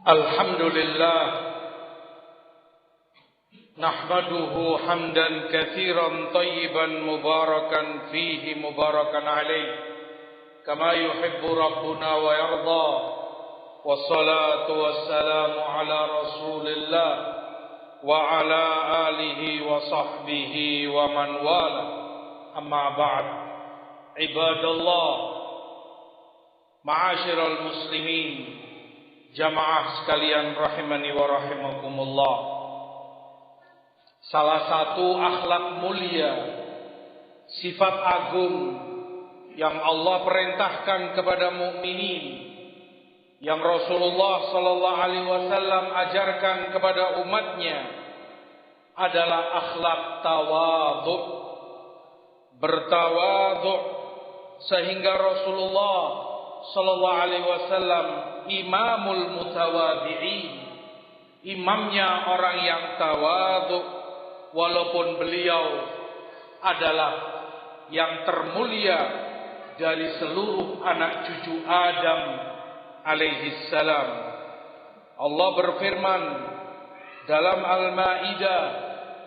Alhamdulillah nahmaduhu hamdan katsiran tayyiban mubarakan fihi mubarakan alaih kama yuhibbu rabbuna wa yarda wassalatu wassalamu ala rasulillah wa ala alihi wa sahbihi wa man wala amma ba'd ibadallah ma'asyiral muslimin jamaah sekalian rahimani wa rahimakumullah. Salah satu akhlak mulia, sifat agung yang Allah perintahkan kepada mukminin, yang Rasulullah sallallahu alaihi wasallam ajarkan kepada umatnya adalah akhlak tawadhu. Bertawadhu sehingga Rasulullah sallallahu alaihi wasallam imamul mutawadhi'in, imamnya orang yang tawadhu, walaupun beliau adalah yang termulia dari seluruh anak cucu Adam alaihi salam. Allah berfirman dalam Al-Maidah,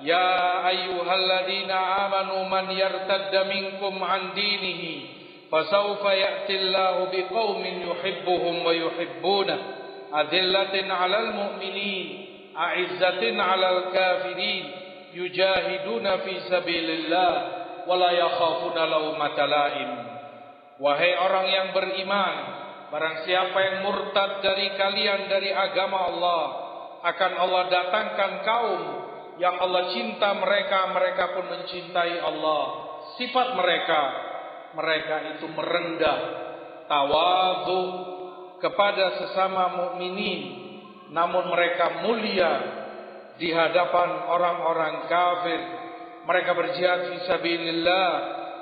ya ayyuhalladzina amanu man yartadda minkum an dinihi fasawfa ya'tillahu biqaumin yuhibbuhum wa yuhibbunah adillatin 'alal mu'minin a'izzatin 'alal kafirin yujahiduna fi sabilillah wa la yakhafuna lawmata laim. Wahai orang yang beriman, barang siapa yang murtad dari kalian dari agama Allah, akan Allah datangkan kaum yang Allah cinta mereka, mereka pun mencintai Allah. Sifat mereka itu merendah, tawadhu kepada sesama mukminin, namun mereka mulia di hadapan orang-orang kafir. Mereka berjihad fisabilillah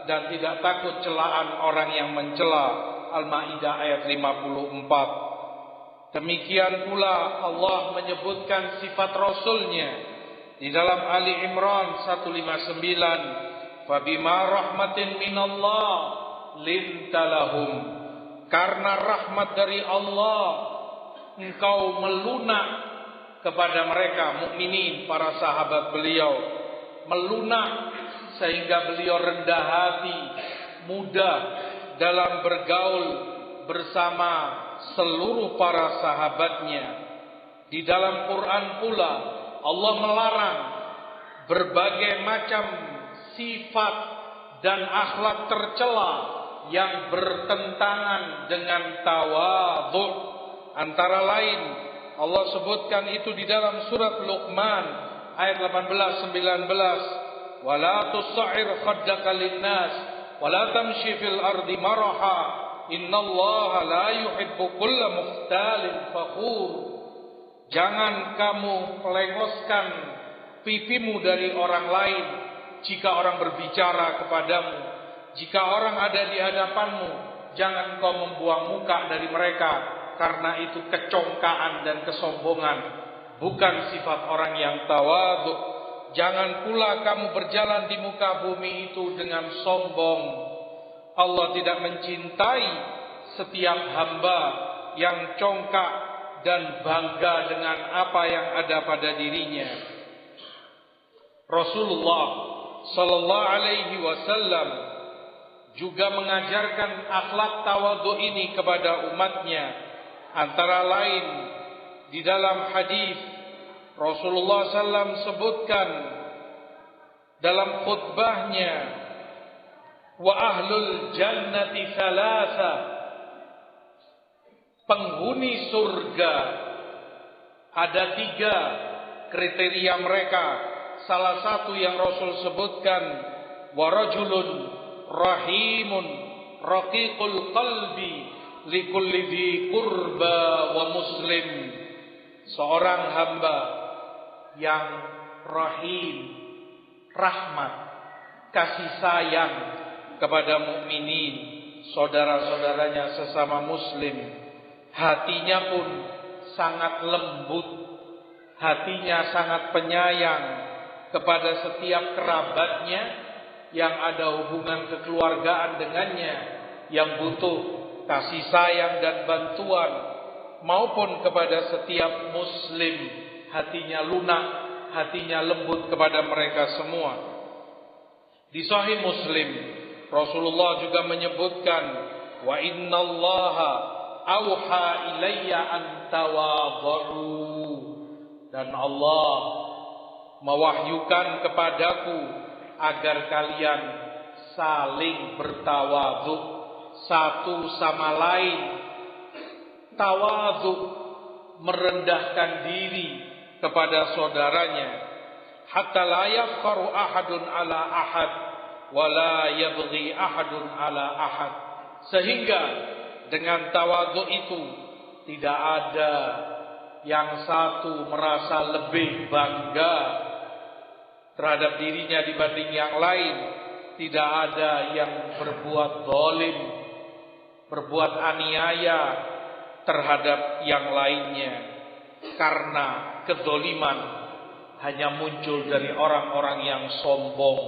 dan tidak takut celaan orang yang mencela. Al-Maidah ayat 54. Demikian pula Allah menyebutkan sifat Rasulnya di dalam Ali Imran 159. Fabima rahmatin minallah lintalahum, karena rahmat dari Allah engkau melunak kepada mereka mukminin, para sahabat beliau melunak sehingga beliau rendah hati, mudah dalam bergaul bersama seluruh para sahabatnya. Di dalam Quran pula Allah melarang berbagai macam sifat dan akhlak tercela yang bertentangan dengan tawadhu. Antara lain Allah sebutkan itu di dalam surat Luqman ayat 18-19. Wala tus'ir khaddaka linnas wala tamshi fil ardi maraha innallaha la yuhibbu kulla mukhtalin fakhur. Jangan kamu pelengoskan pipimu dari orang lain jika orang berbicara kepadamu. Jika orang ada di hadapanmu, jangan kau membuang muka dari mereka, karena itu kecongkaan dan kesombongan, bukan sifat orang yang tawadhu. Jangan pula kamu berjalan di muka bumi itu dengan sombong. Allah tidak mencintai setiap hamba yang congkak dan bangga dengan apa yang ada pada dirinya. Rasulullah sallallahu alaihi wasallam juga mengajarkan akhlak tawadhu ini kepada umatnya. Antara lain di dalam hadis Rasulullah SAW sebutkan dalam khutbahnya, wa ahlul jannati thalatha, penghuni surga ada 3 kriteria mereka. Salah satu yang Rasul sebutkan, wa rajulun rahimun raqiqul qalbi likulli dhi qurba wa muslim. Seorang hamba yang rahim, rahmat, kasih sayang kepada mukminin, saudara-saudaranya sesama muslim. Hatinya pun sangat lembut, hatinya sangat penyayang kepada setiap kerabatnya yang ada hubungan kekeluargaan dengannya, yang butuh kasih sayang dan bantuan. maupun kepada setiap muslim, hatinya lunak, hatinya lembut kepada mereka semua. Di Sahih Muslim, Rasulullah juga menyebutkan, wa innallaha auha ilayya an tawadhu, dan Allah mewahyukan kepadaku agar kalian saling bertawadhu satu sama lain. Tawadhu, merendahkan diri kepada saudaranya, hatta la yafkharu ahadun ala ahad wa la yabghi ahadun ala ahad, sehingga dengan tawadhu itu tidak ada yang satu merasa lebih bangga terhadap dirinya dibanding yang lain, tidak ada yang berbuat zalim, berbuat aniaya terhadap yang lainnya, karena kezaliman hanya muncul dari orang-orang yang sombong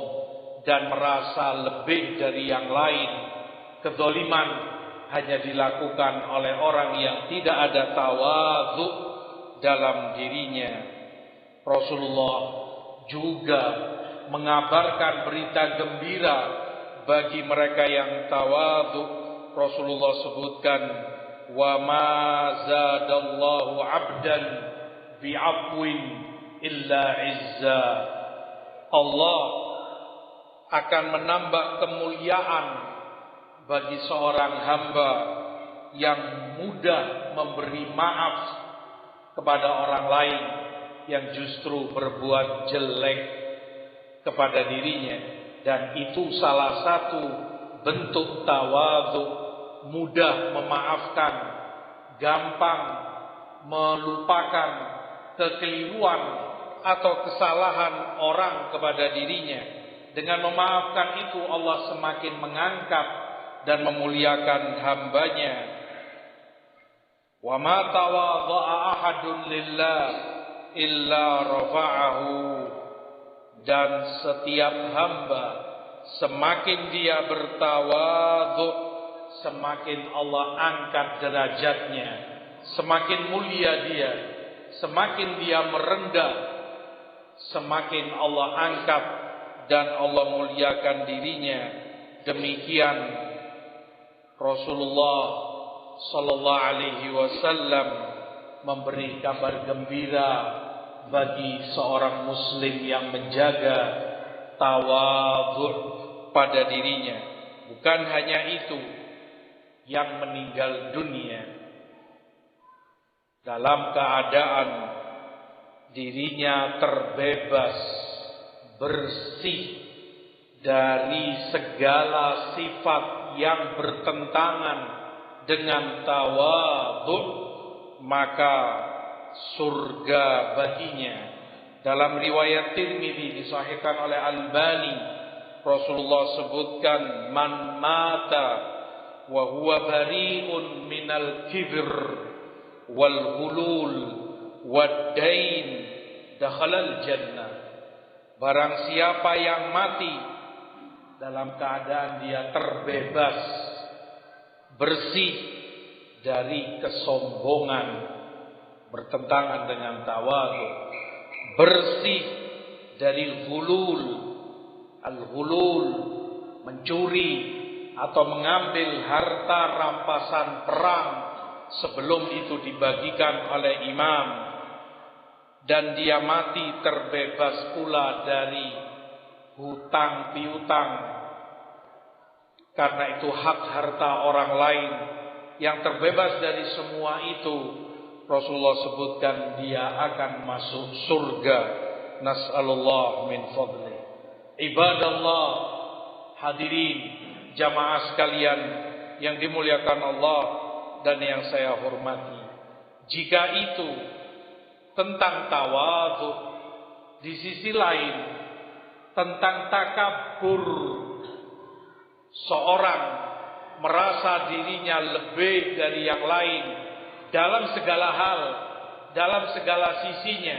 dan merasa lebih dari yang lain. Kezaliman hanya dilakukan oleh orang yang tidak ada tawadhu dalam dirinya. Rasulullah juga mengabarkan berita gembira bagi mereka yang tawadhu. Rasulullah sebutkan, wa ma zadallahu 'abdan bi'afwin illa 'izza. Allah akan menambah kemuliaan bagi seorang hamba yang mudah memberi maaf kepada orang lain yang justru berbuat jelek kepada dirinya. Dan itu salah satu bentuk tawadhu, mudah memaafkan, gampang melupakan kekeliruan atau kesalahan orang kepada dirinya. Dengan memaafkan itu Allah semakin mengangkat dan memuliakan hambanya. Wa ma tawadha'a ahadun lillah illa rafa'ahu, dan setiap hamba semakin dia bertawadhu, semakin Allah angkat derajatnya, semakin mulia dia, semakin dia merendah, semakin Allah angkat dan Allah muliakan dirinya. Demikian Rasulullah sallallahu alaihi wasallam memberi kabar gembira bagi seorang muslim yang menjaga tawadhu pada dirinya. Bukan hanya itu, yang meninggal dunia dalam keadaan dirinya terbebas, bersih dari segala sifat yang bertentangan dengan tawadhu, maka surga baginya. Dalam riwayat Tirmidzi disahihkan oleh Albani, Rasulullah sebutkan, man mata wa huwa bari'un minal kibr wal hulul wad dain dakhalal jannah. Barang siapa yang mati dalam keadaan dia terbebas, bersih dari kesombongan, bertentangan dengan tawadhu, bersih dari hulul. Al-hulul, mencuri atau mengambil harta rampasan perang sebelum itu dibagikan oleh imam, dan dia mati terbebas pula dari hutang piutang, karena itu hak harta orang lain. Yang terbebas dari semua itu, Rasulullah sebutkan dia akan masuk surga. Nas'alullah min fadli. Ibadallah, hadirin jamaah sekalian yang dimuliakan Allah dan yang saya hormati. Jika itu tentang tawadhu, di sisi lain tentang takabur, seorang merasa dirinya lebih dari yang lain dalam segala hal, dalam segala sisinya,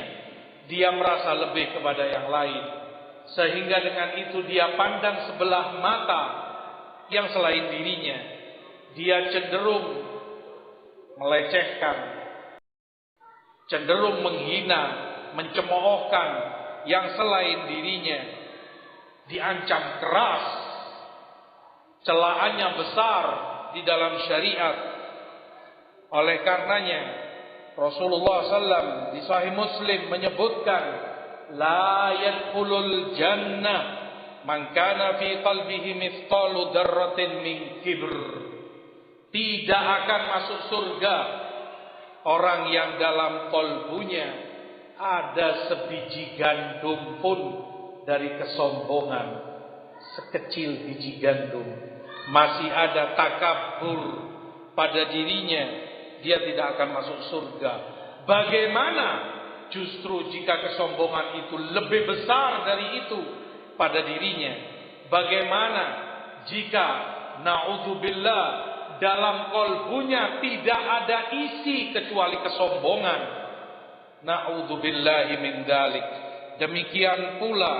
dia merasa lebih kepada yang lain, sehingga dengan itu dia pandang sebelah mata yang selain dirinya. Dia cenderung melecehkan, cenderung menghina, mencemoohkan yang selain dirinya, diancam keras, celaannya besar di dalam syariat. Oleh karenanya Rasulullah SAW di Sahih Muslim menyebutkan, la yadkhulul jannah man kana fi qalbihi mithqalu dzarratin min kibr. Tidak akan masuk surga orang yang dalam kalbunya ada sebiji gandum pun dari kesombongan, sekecil biji gandum. Masih ada takabur pada dirinya, dia tidak akan masuk surga. Bagaimana justru jika kesombongan itu lebih besar dari itu pada dirinya? Bagaimana jika na'udzubillah dalam kalbunya tidak ada isi kecuali kesombongan? Na'udzubillahi min dzalik. Demikian pula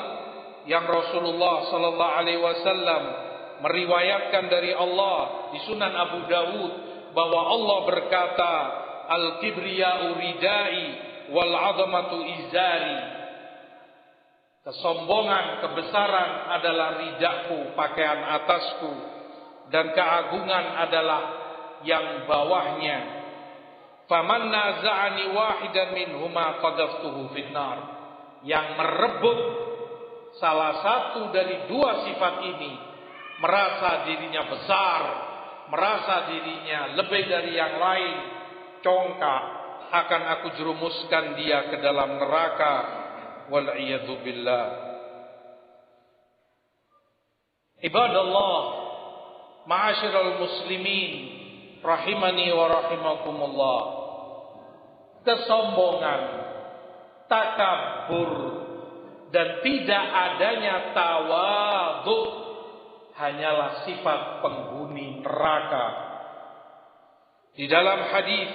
yang Rasulullah sallallahu alaihi wasallam meriwayatkan dari Allah di Sunan Abu Dawud bahwa Allah berkata, al-kibriya'u ridai wal 'azamatu izari. Kesombongan, kebesaran adalah ridaku, pakaian atasku, dan keagungan adalah yang bawahnya. Faman naza'ani wahidan minhuma qadhaftuhu finnar. Yang merebut salah satu dari dua sifat ini, merasa dirinya besar, merasa dirinya lebih dari yang lain, congkak, akan aku jerumuskan dia ke dalam neraka. Wal iyadzu billah. Ibadallah, ma'asyiral muslimin rahimani wa rahimakumullah. Kesombongan, takabur, dan tidak adanya tawadhu hanyalah sifat penghuni neraka. Di dalam hadis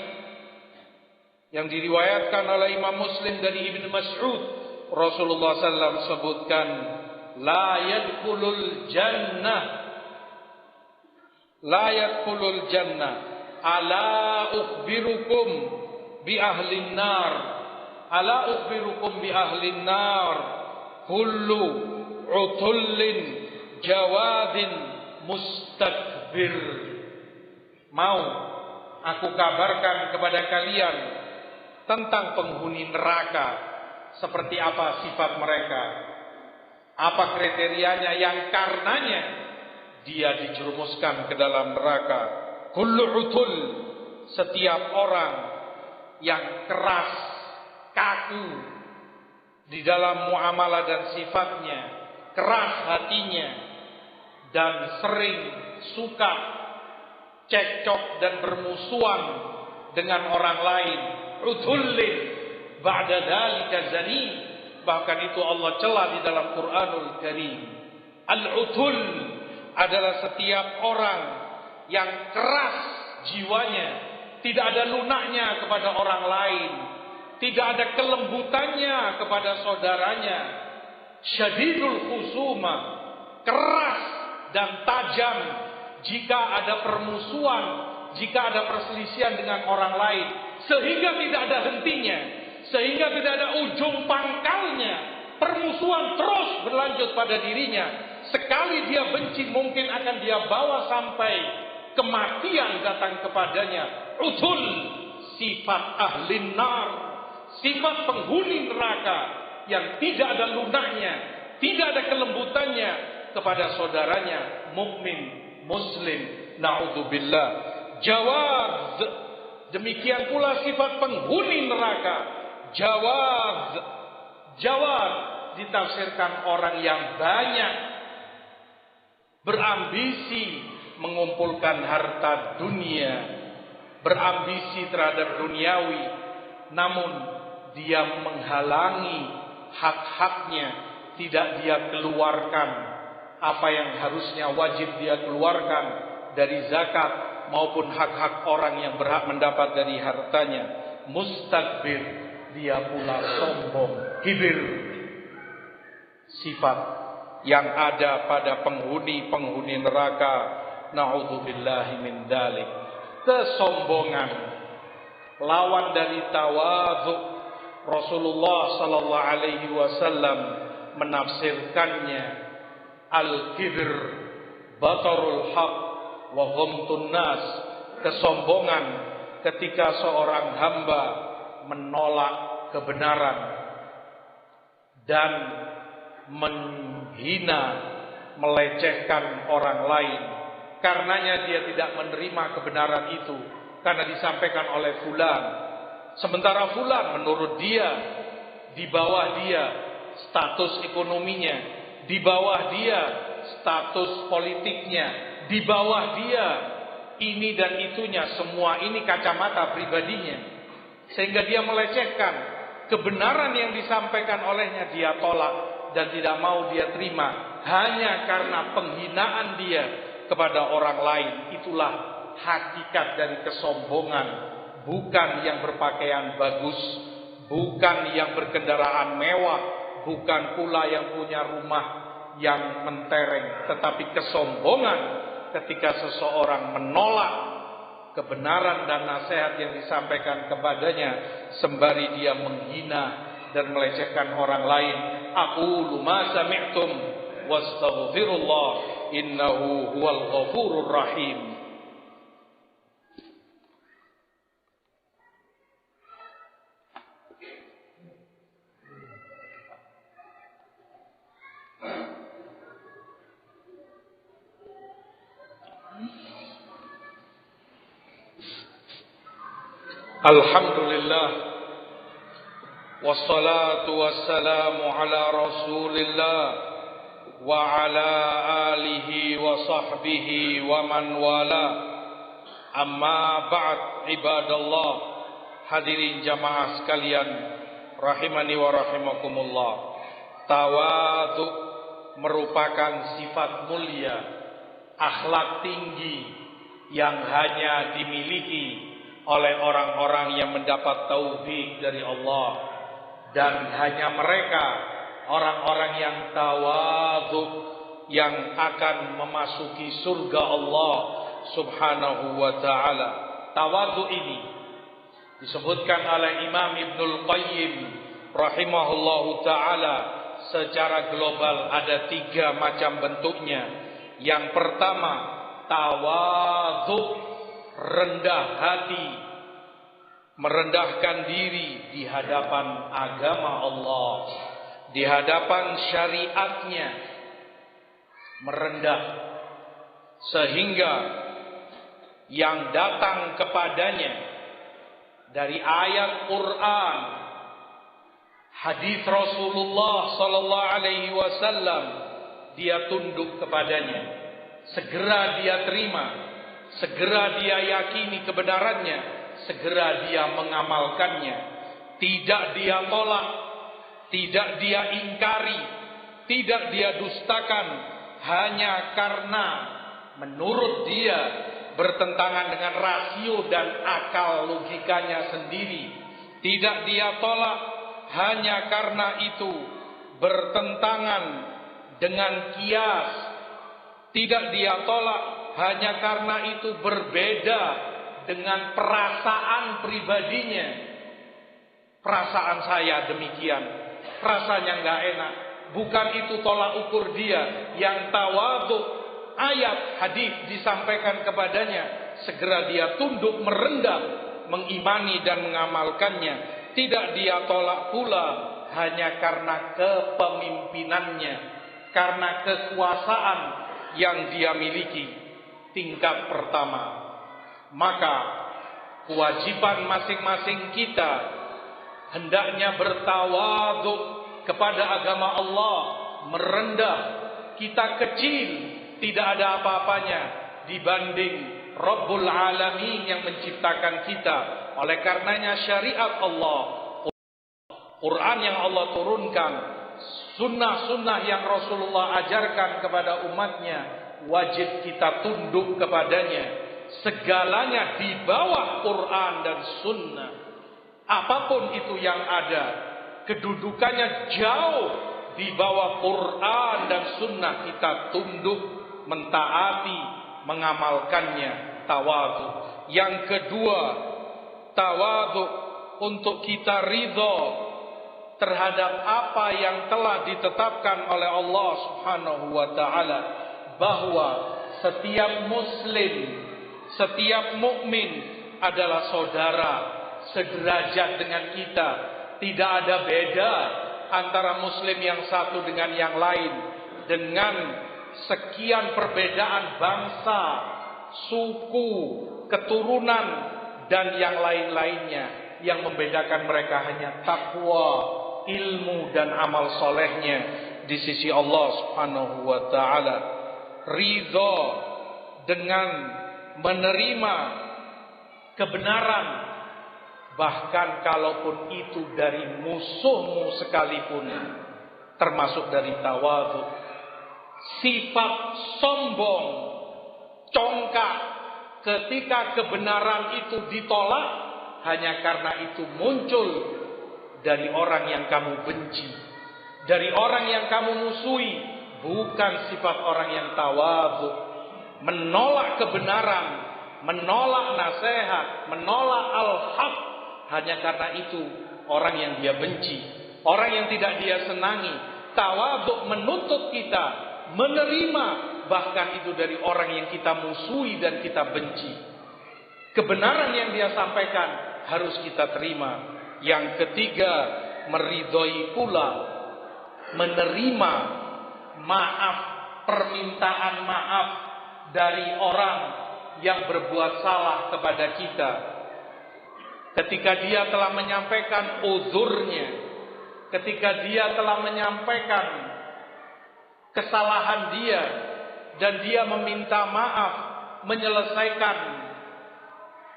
yang diriwayatkan oleh Imam Muslim dari Ibnu Mas'ud, Rasulullah SAW sebutkan, la yadkhulul jannah, la yadkhulul jannah, ala ukhbirukum bi ahlin nar, ala ukhbirukum bi ahlin nar, kullu utullin jawadin mustakbir. Mau aku kabarkan kepada kalian tentang penghuni neraka, seperti apa sifat mereka, apa kriterianya yang karenanya dia dijerumuskan ke dalam neraka. Kullu utul, setiap orang yang keras, kaku di dalam muamalah dan sifatnya, keras hatinya, dan sering suka cekcok dan bermusuhan dengan orang lain. Utullin ba'da dzalika zani, bahkan itu Allah cela di dalam Qur'anul Karim. Al-utul adalah setiap orang yang keras jiwanya, tidak ada lunaknya kepada orang lain, tidak ada kelembutannya kepada saudaranya. Syadidul khusuma, keras dan tajam jika ada permusuhan, jika ada perselisihan dengan orang lain, sehingga tidak ada hentinya, sehingga tidak ada ujung pangkalnya. Permusuhan terus berlanjut pada dirinya. Sekali dia benci, mungkin akan dia bawa sampai kematian datang kepadanya. Utul, sifat ahli nar, sifat penghuni neraka yang tidak ada lunaknya, tidak ada kelembutannya kepada saudaranya mukmin muslim. Na'udzubillah. Jawaz, demikian pula sifat penghuni neraka. Jawaz ditafsirkan orang yang banyak berambisi mengumpulkan harta dunia, berambisi terhadap duniawi, namun dia menghalangi hak-haknya, tidak dia keluarkan apa yang harusnya wajib dia keluarkan dari zakat maupun hak-hak orang yang berhak mendapat dari hartanya. Mustakbir, dia pula sombong, kibir, sifat yang ada pada penghuni neraka. Na'udzubillahi min dzalik. Kesombongan lawan dari tawadhu. Rasulullah sallallahu alaihi wasallam menafsirkannya al-kibr batarul haq wa ghamtun nas, kesombongan ketika seorang hamba menolak kebenaran dan menghina, melecehkan orang lain. Karenanya dia tidak menerima kebenaran itu karena disampaikan oleh fulan. Sementara fulan menurut dia, di bawah dia status ekonominya, di bawah dia status politiknya, di bawah dia ini dan itunya, semua ini kacamata pribadinya. Sehingga dia melecehkan kebenaran yang disampaikan olehnya, dia tolak dan tidak mau dia terima hanya karena penghinaan dia kepada orang lain. Itulah hakikat dari kesombongan. Bukan yang berpakaian bagus, bukan yang berkendaraan mewah, bukan pula yang punya rumah yang mentereng, tetapi kesombongan ketika seseorang menolak kebenaran dan nasihat yang disampaikan kepadanya sembari dia menghina dan melecehkan orang lain. Aqulu ma sami'tum wastaghfirullah innahu huwal ghafurur rahim. Alhamdulillah, wassalatu wassalamu ala rasulillah wa ala alihi wa sahbihi wa man wala. Amma ba'd, ibadallah, hadirin jamaah sekalian rahimani wa rahimakumullah. Tawadhu merupakan sifat mulia, akhlak tinggi yang hanya dimiliki oleh orang-orang yang mendapat taufik dari Allah, dan hanya mereka orang-orang yang tawadhu yang akan memasuki surga Allah Subhanahu wa taala. Tawadhu ini disebutkan oleh Imam Ibnul Qayyim rahimahullahu taala secara global ada 3 macam bentuknya. Yang pertama, tawadhu rendah hati, merendahkan diri di hadapan agama Allah, di hadapan syariatnya, merendah sehingga yang datang kepadanya dari ayat Quran, hadis Rasulullah sallallahu alaihi wasallam, dia tunduk kepadanya, segera dia terima, segera dia yakini kebenarannya, segera dia mengamalkannya. Tidak dia tolak, tidak dia ingkari, tidak dia dustakan hanya karena menurut dia bertentangan dengan rasio dan akal logikanya sendiri. Tidak dia tolak hanya karena itu bertentangan dengan kias. Tidak dia tolak hanya karena itu berbeda dengan perasaan pribadinya. Perasaan saya demikian, rasanya nggak enak. Bukan itu tolak ukur dia. Yang tawadhu, ayat hadis disampaikan kepadanya, segera dia tunduk merendah, mengimani dan mengamalkannya. Tidak dia tolak pula hanya karena kepemimpinannya, karena kekuasaan yang dia miliki. Tingkat pertama, maka kewajiban masing-masing kita hendaknya bertawadhu kepada agama Allah, merendah. Kita kecil, tidak ada apa-apanya dibanding Rabbul Alamin yang menciptakan kita. Oleh karenanya syariat Allah, Quran yang Allah turunkan, sunnah-sunnah yang Rasulullah ajarkan kepada umatnya, wajib kita tunduk kepadanya. Segalanya di bawah Quran dan sunnah. Apapun itu yang ada, kedudukannya jauh di bawah Quran dan sunnah, kita tunduk, mentaati, mengamalkannya. Tawadhu. Yang kedua, tawadhu, untuk kita ridho terhadap apa yang telah ditetapkan oleh Allah Subhanahu wa taala, bahwa setiap muslim, setiap mukmin adalah saudara sederajat dengan kita. Tidak ada beda antara muslim yang satu dengan yang lain, dengan sekian perbedaan bangsa, suku, keturunan, dan yang lain-lainnya. Yang membedakan mereka hanya takwa, ilmu, dan amal solehnya di sisi Allah Subhanahu wa taala. Ridho dengan menerima kebenaran, bahkan kalaupun itu dari musuhmu sekalipun, termasuk dari tawadhu. Sifat sombong, congkak ketika kebenaran itu ditolak hanya karena itu muncul dari orang yang kamu benci, dari orang yang kamu musuhi, bukan sifat orang yang tawadhu. Menolak kebenaran, menolak nasihat, menolak al-haq hanya karena itu orang yang dia benci, orang yang tidak dia senangi. Tawadhu menuntut kita menerima bahkan itu dari orang yang kita musuhi dan kita benci. Kebenaran yang dia sampaikan harus kita terima. Yang ketiga, meridhoi pula, menerima maaf, permintaan maaf dari orang yang berbuat salah kepada kita. Ketika dia telah menyampaikan uzurnya, ketika dia telah menyampaikan kesalahan dia, dan dia meminta maaf, menyelesaikan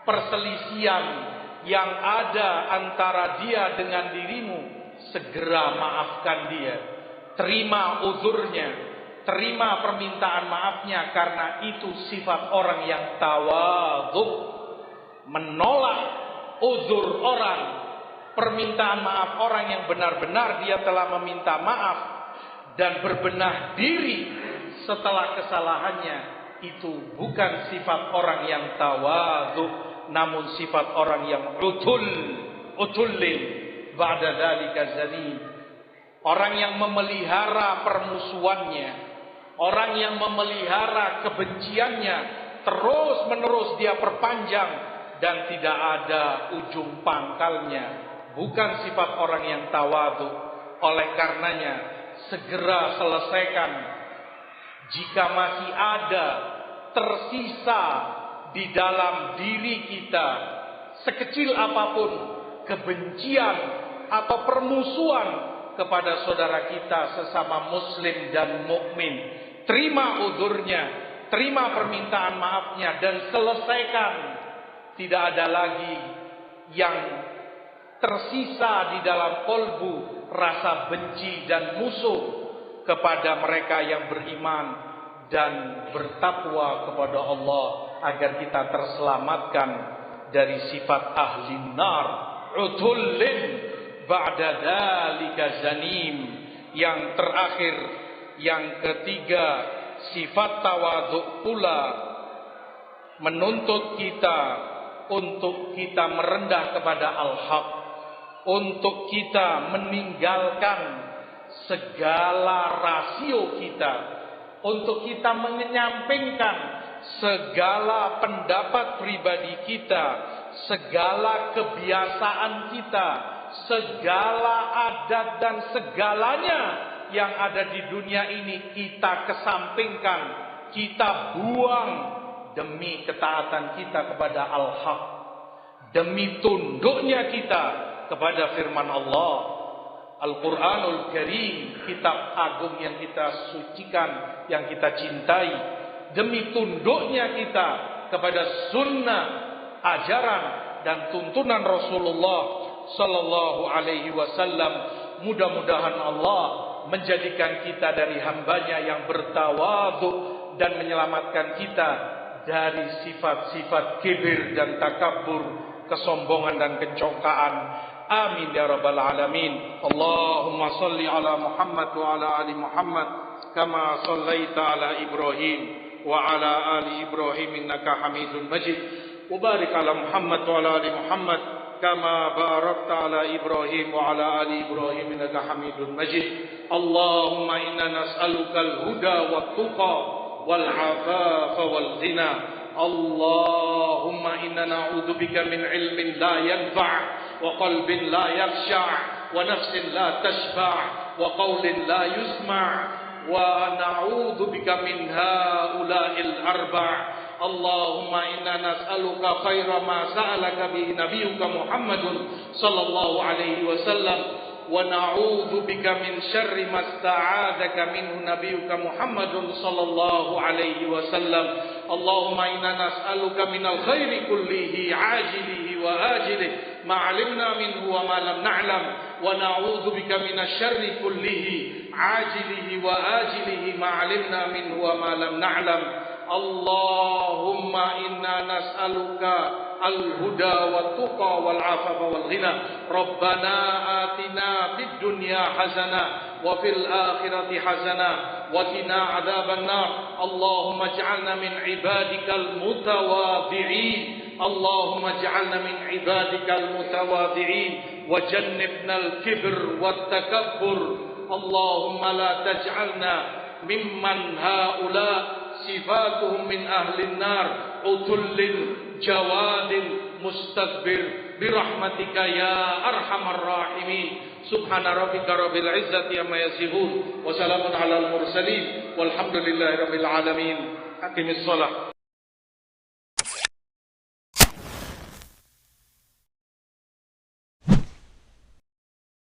perselisihan yang ada antara dia dengan dirimu, segera maafkan dia. Terima uzurnya, terima permintaan maafnya, karena itu sifat orang yang tawadhu. Menolak uzur orang, permintaan maaf orang yang benar-benar dia telah meminta maaf dan berbenah diri setelah kesalahannya, itu bukan sifat orang yang tawadhu, namun sifat orang yang utullin ba'da dzalika zanim. Orang yang memelihara permusuhannya, orang yang memelihara kebenciannya, terus menerus dia perpanjang dan tidak ada ujung pangkalnya, bukan sifat orang yang tawadhu. Oleh karenanya segera selesaikan. Jika masih ada tersisa di dalam diri kita, sekecil apapun kebencian atau permusuhan kepada saudara kita sesama muslim dan mukmin, terima uzurnya, terima permintaan maafnya, dan selesaikan. Tidak ada lagi yang tersisa di dalam kolbu rasa benci dan musuh kepada mereka yang beriman dan bertakwa kepada Allah, agar kita terselamatkan dari sifat ahli nar, utullin ba'da dzalika zanim. Yang terakhir, yang ketiga, sifat tawadhu pula menuntut kita untuk kita merendah kepada al-haq, untuk kita meninggalkan segala rasio kita, untuk kita menyampingkan segala pendapat pribadi kita, segala kebiasaan kita, segala adat dan segalanya yang ada di dunia ini kita kesampingkan, kita buang demi ketaatan kita kepada al-haq, demi tunduknya kita kepada firman Allah Al-Quranul Karim, kitab agung yang kita sucikan, yang kita cintai, demi tunduknya kita kepada sunnah, ajaran dan tuntunan Rasulullah Sallallahu Alaihi Wasallam. Mudah-mudahan Allah menjadikan kita dari hambanya yang bertawadhu dan menyelamatkan kita dari sifat-sifat kibir dan takabur, kesombongan dan kencongkaan. Amin ya rabbal alamin. Allahumma salli ala Muhammad wa ala ali Muhammad kama sallaita ala Ibrahim wa ala ali Ibrahim innaka Hamidun Majid. wa barik ala Muhammad wa ala ali Muhammad kama barakta ala Ibrahim wa ala ali Ibrahim innaka Hamidum Majid. Allahumma inna nas'aluka al-huda wat-tuqa wal-'afafa wal-ghina. Allahumma inna na'udzubika min ilmin la yanfa' wa qalbin la yakhsha' wa nafsin la tashba' wa qawlin la yusma' wa na'udzubika min ha'ula'il arba'. Allahumma inna nas'aluka khaira ma sa'alaka bihi nabiyyuka Muhammadun sallallahu alaihi wasallam wa na'udzubika min syarri ma sta'adzaka minhu nabiyyuka Muhammadun sallallahu alaihi wasallam. Allahumma inna nas'aluka minal khairi kullihi ajilihi wa ajilihi ma 'alimna minhu wa ma lam na'lam wa na'udzubika minasy syarri kullihi ajilihi wa ajilihi ma 'alimna minhu wa ma lam na'lam. Allahumma inna nas'aluka al-huda wat-tuqa wal-'afafa wal-ghina. Rabbana atina fid dunya hasanah wa fil akhirati hasanah wa qina adzaban nar. Allahumma ij'alna min ibadikal mutawadhi'in. Allahumma ij'alna min ibadikal mutawadhi'in wa jannibna al-kibr wat-takabbur. Allahumma la taj'alna mimman haula sifatuhum min ahlin nar utullin jawadin mustakbir birahmatika ya arhamar rahimin. Subhana rabbika rabbil izzati amma yasifun wa salamun alal mursalin walhamdulillahi rabbil alamin. Aqimis shalah.